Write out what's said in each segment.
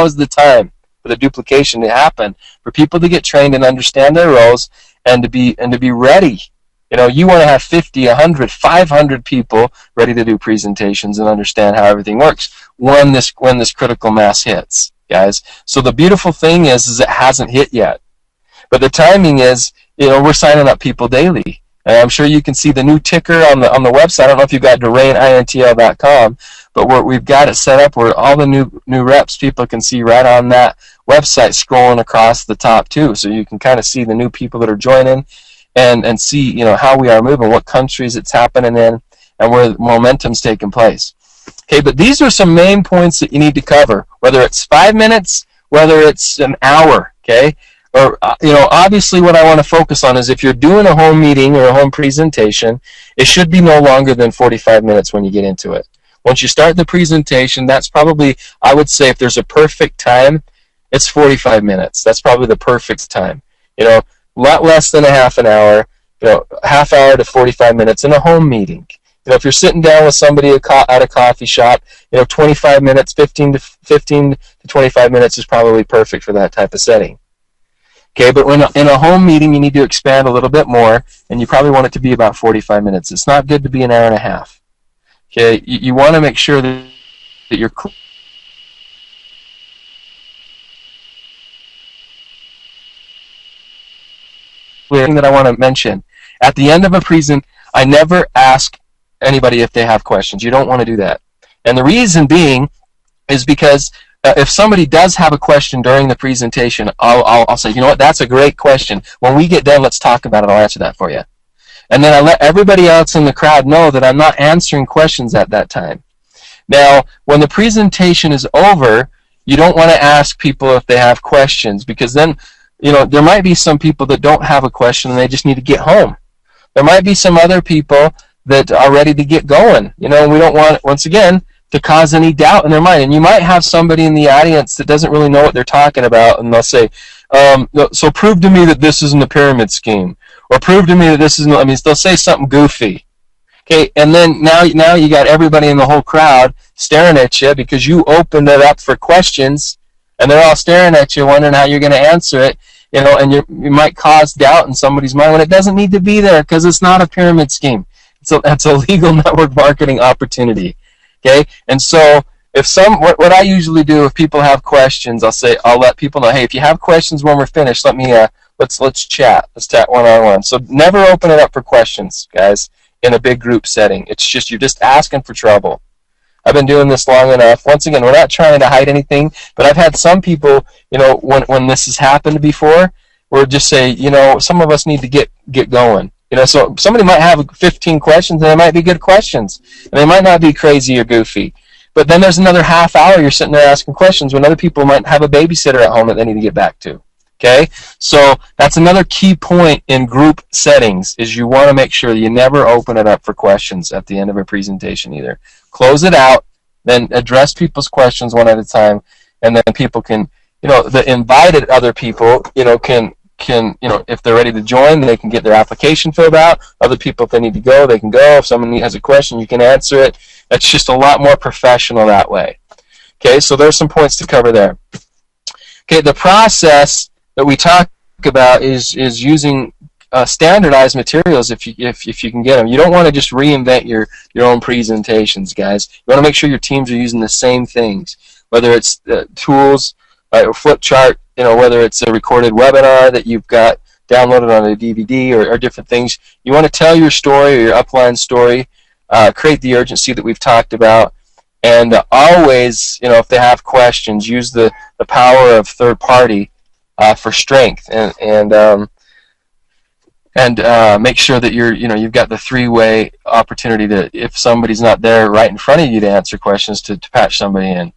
now is the time for the duplication to happen, for people to get trained and understand their roles and to be ready. You know, you want to have 50, 100, 500 people ready to do presentations and understand how everything works when this critical mass hits, guys. So the beautiful thing is it hasn't hit yet. But the timing is, you know, we're signing up people daily. And I'm sure you can see the new ticker on the website. I don't know if you've got DorrainINTL.com, but we've got it set up where all the new reps people can see right on that website scrolling across the top too. So you can kind of see the new people that are joining and see, you know, how we are moving, what countries it's happening in, and where momentum's taking place. Okay, but these are some main points that you need to cover, whether it's 5 minutes, whether it's an hour, okay? Or, you know, obviously what I want to focus on is if you're doing a home meeting or a home presentation, it should be no longer than 45 minutes when you get into it. Once you start the presentation, that's probably, I would say if there's a perfect time, it's 45 minutes. That's probably the perfect time. You know, a lot less than a half an hour, you know, half hour to 45 minutes in a home meeting. You know, if you're sitting down with somebody at a coffee shop, you know, 25 minutes, 15 to 25 minutes is probably perfect for that type of setting. Okay, but in a home meeting, you need to expand a little bit more, and you probably want it to be about 45 minutes. It's not good to be an hour and a half. Okay, you want to make sure that you're clear. Thing that I want to mention, at the end of a present, I never ask anybody if they have questions. You don't want to do that. And the reason being is because if somebody does have a question during the presentation, I'll say, you know what, that's a great question. When we get done, let's talk about it. I'll answer that for you. And then I let everybody else in the crowd know that I'm not answering questions at that time. Now, when the presentation is over, you don't want to ask people if they have questions, because then, you know, there might be some people that don't have a question and they just need to get home. There might be some other people that are ready to get going. You know, we don't want, once again, to cause any doubt in their mind. And you might have somebody in the audience that doesn't really know what they're talking about, and they'll say, so prove to me that this isn't a pyramid scheme, or prove to me that this isn't, I mean, they'll say something goofy. Okay, and then now you got everybody in the whole crowd staring at you because you opened it up for questions, and they're all staring at you wondering how you're going to answer it, you know, and you might cause doubt in somebody's mind when it doesn't need to be there, because it's not a pyramid scheme. It's a legal network marketing opportunity. Okay, and so if what I usually do if people have questions, I'll let people know, hey, if you have questions when we're finished, let me let's chat. Let's chat one-on-one. So never open it up for questions, guys, in a big group setting. It's just, you're just asking for trouble. I've been doing this long enough. Once again, we're not trying to hide anything, but I've had some people, you know, when this has happened before, where just say, you know, some of us need to get going. You know, so somebody might have 15 questions, and they might be good questions, and they might not be crazy or goofy. But then there's another half hour you're sitting there asking questions when other people might have a babysitter at home that they need to get back to. Okay, so that's another key point in group settings, is you want to make sure that you never open it up for questions at the end of a presentation either. Close it out, then address people's questions one at a time, and then people can, you know, the invited other people, you know, can, you know, if they're ready to join, they can get their application filled out. Other people, if they need to go, they can go. If someone has a question, you can answer it. That's just a lot more professional that way. Okay, so there's some points to cover there. Okay, the process that we talk about is using standardized materials if you can get them. You don't want to just reinvent your own presentations, guys. You want to make sure your teams are using the same things, whether it's tools, or flip chart, you know, whether it's a recorded webinar that you've got downloaded on a DVD or different things. You want to tell your story or your upline story, create the urgency that we've talked about, and always, you know, if they have questions, use the power of third party for strength, and make sure that you've got the three-way opportunity to, if somebody's not there right in front of you to answer questions, to patch somebody in.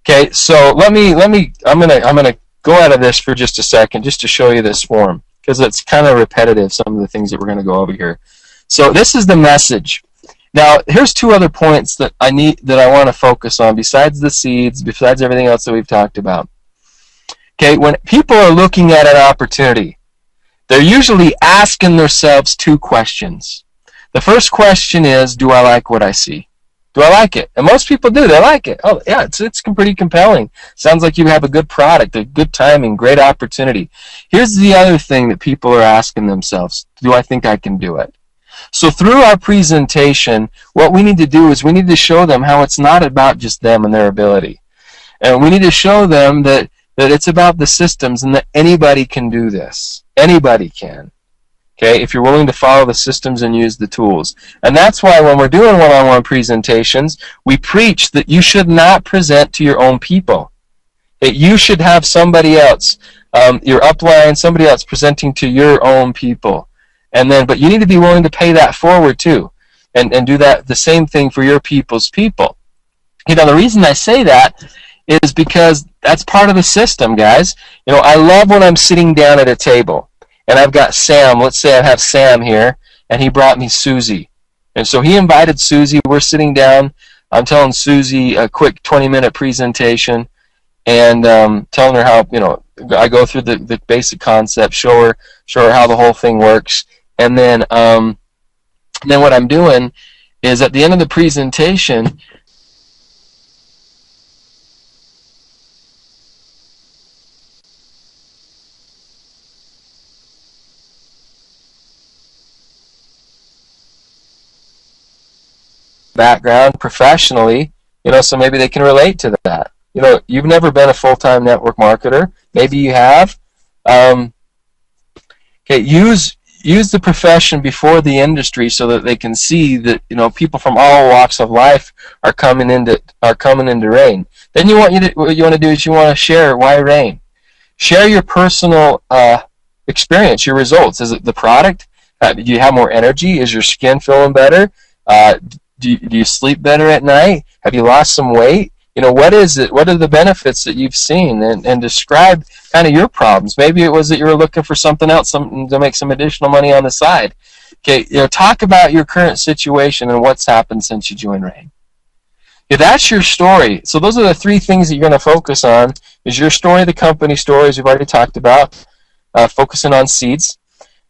Okay, so I'm gonna go out of this for just a second, just to show you this form, because it's kind of repetitive, some of the things that we're going to go over here. So this is the message. Now, here's two other points that I want to focus on, besides the seeds, besides everything else that we've talked about. Okay, when people are looking at an opportunity, they're usually asking themselves two questions. The first question is, do I like what I see? Do I like it? And most people do. They like it. Oh, yeah, it's pretty compelling. Sounds like you have a good product, a good timing, great opportunity. Here's the other thing that people are asking themselves. Do I think I can do it? So through our presentation, what we need to do is we need to show them how it's not about just them and their ability. And we need to show them that it's about the systems and that anybody can do this. Anybody can. Okay, if you're willing to follow the systems and use the tools. And that's why when we're doing one-on-one presentations, we preach that you should not present to your own people. That you should have somebody else, your upline, somebody else presenting to your own people. And then, but you need to be willing to pay that forward too, and do that the same thing for your people's people. You know, the reason I say that is because that's part of the system, guys. You know, I love when I'm sitting down at a table and I've got Sam. Let's say I have Sam here, and he brought me Susie. And so he invited Susie. We're sitting down. I'm telling Susie a quick 20-minute presentation, and telling her how, you know, I go through the basic concept, show her how the whole thing works, and then what I'm doing is at the end of the presentation, background professionally, you know, so maybe they can relate to that. You know, you've never been a full-time network marketer. Maybe you have. Okay, use the profession before the industry so that they can see that, you know, people from all walks of life are coming into RAIN. Then what you want to do is you want to share why RAIN. Share your personal experience, your results. Is it the product? Do you have more energy? Is your skin feeling better? Do you sleep better at night? Have you lost some weight? You know, what is it? What are the benefits that you've seen? And describe kind of your problems. Maybe it was that you were looking for something else, something to make some additional money on the side. Okay, you know, talk about your current situation and what's happened since you joined RAIN. Yeah, that's your story. So those are the three things that you're going to focus on. Is your story, the company story, as we've already talked about, focusing on seeds.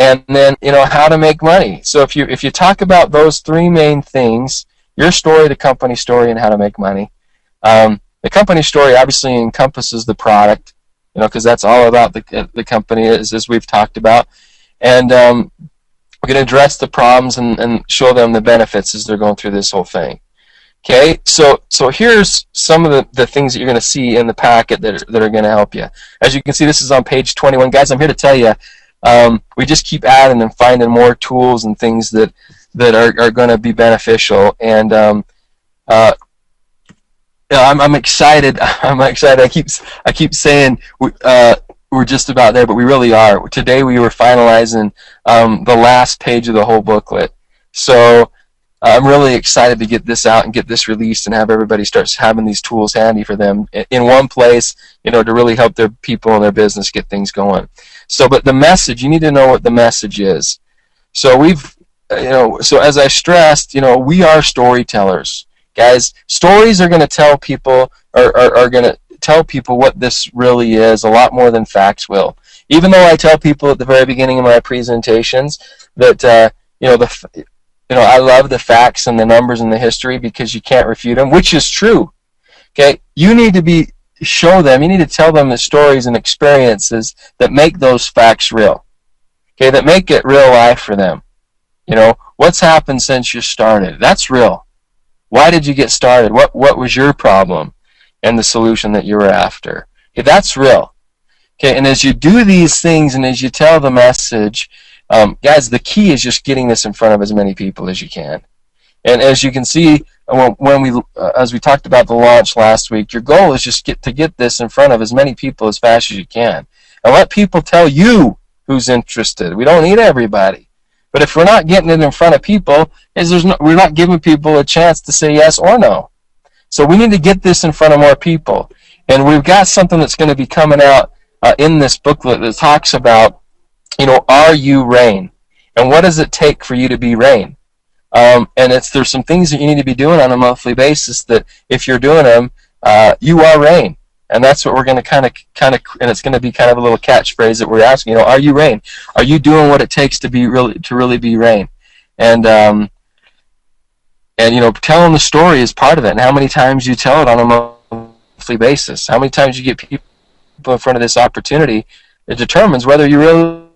And then, you know, how to make money. So if you talk about those three main things, your story, the company story, and how to make money. The company story obviously encompasses the product, you know, because that's all about the company, as we've talked about. And we're going to address the problems and show them the benefits as they're going through this whole thing. Okay, so here's some of the things that you're going to see in the packet that are going to help you. As you can see, this is on page 21. Guys, I'm here to tell you, we just keep adding and finding more tools and things that are going to be beneficial. And I'm excited. I'm excited. I keep saying we're just about there, but we really are. Today we were finalizing the last page of the whole booklet. So I'm really excited to get this out and get this released and have everybody start having these tools handy for them in one place, you know, to really help their people and their business get things going. So, but the message, you need to know what the message is. So so as I stressed, you know, we are storytellers. Guys, stories are going to tell people, are going to tell people what this really is a lot more than facts will. Even though I tell people at the very beginning of my presentations that, I love the facts and the numbers and the history because you can't refute them, which is true. Okay, you need to show them, you need to tell them the stories and experiences that make those facts real. Okay, that make it real life for them. You know, what's happened since you started? That's real. Why did you get started? What was your problem and the solution that you were after? Okay, that's real. Okay, and as you do these things and as you tell the message, guys, the key is just getting this in front of as many people as you can. And as you can see, as we talked about the launch last week, your goal is just to get this in front of as many people as fast as you can. And let people tell you who's interested. We don't need everybody. But if we're not getting it in front of people, we're not giving people a chance to say yes or no. So we need to get this in front of more people. And we've got something that's going to be coming out in this booklet that talks about, you know, are you RAIN? And what does it take for you to be RAIN? And there's some things that you need to be doing on a monthly basis that if you're doing them, you are RAIN. And that's what we're going to kind of, and it's going to be kind of a little catchphrase that we're asking. You know, are you RAIN? Are you doing what it takes to really be RAIN? And And, telling the story is part of it. And how many times you tell it on a monthly basis, how many times you get people in front of this opportunity, it determines whether you really